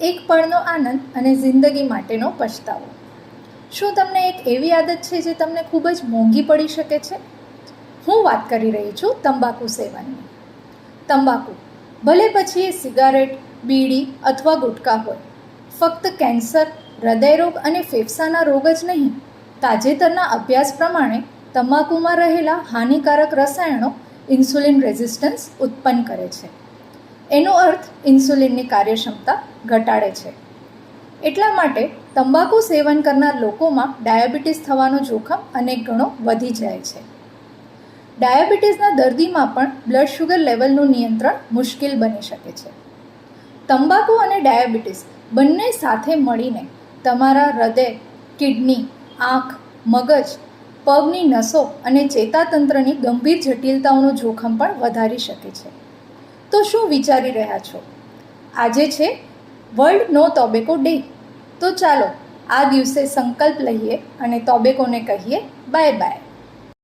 એક પળનો આનંદ અને જિંદગી માટેનો પછતાવો. શું તમને એક એવી આદત છે જે તમને ખૂબ જ મોંઘી પડી શકે છે? હું વાત કરી રહી છું તંબાકુ સેવનની. તંબાકુ, ભલે પછી એ સિગારેટ, બીડી અથવા ગુટકા હોય, ફક્ત કેન્સર, હૃદયરોગ અને ફેફસાના રોગ જ નહીં, તાજેતરના અભ્યાસ પ્રમાણે તમાકુમાં રહેલા હાનિકારક રસાયણો ઇન્સ્યુલિન રેઝિસ્ટન્સ ઉત્પન્ન કરે છે. એનો અર્થ ઇન્સ્યુલિનની કાર્યક્ષમતા ઘટાડે છે. એટલા માટે તંબાકુ સેવન કરનાર લોકોમાં ડાયાબિટીસ થવાનો જોખમ અનેક ગણો વધી જાય છે. ડાયાબિટીસના દર્દીમાં પણ બ્લડ શુગર લેવલનું નિયંત્રણ મુશ્કેલ બની શકે છે. તંબાકુ અને ડાયાબિટીસ બંને સાથે મળીને તમારા હૃદય, કિડની, આંખ, મગજ, પગની નસો અને ચેતાતંત્રની ગંભીર જટિલતાઓનું જોખમ પણ વધારી શકે છે. તો શું વિચારી રહ્યા છો? આજે છે વર્લ્ડ નો ટોબેકો ડે. તો ચાલો આ દિવસે સંકલ્પ લઈએ અને ટોબેકોને કહીએ બાય બાય.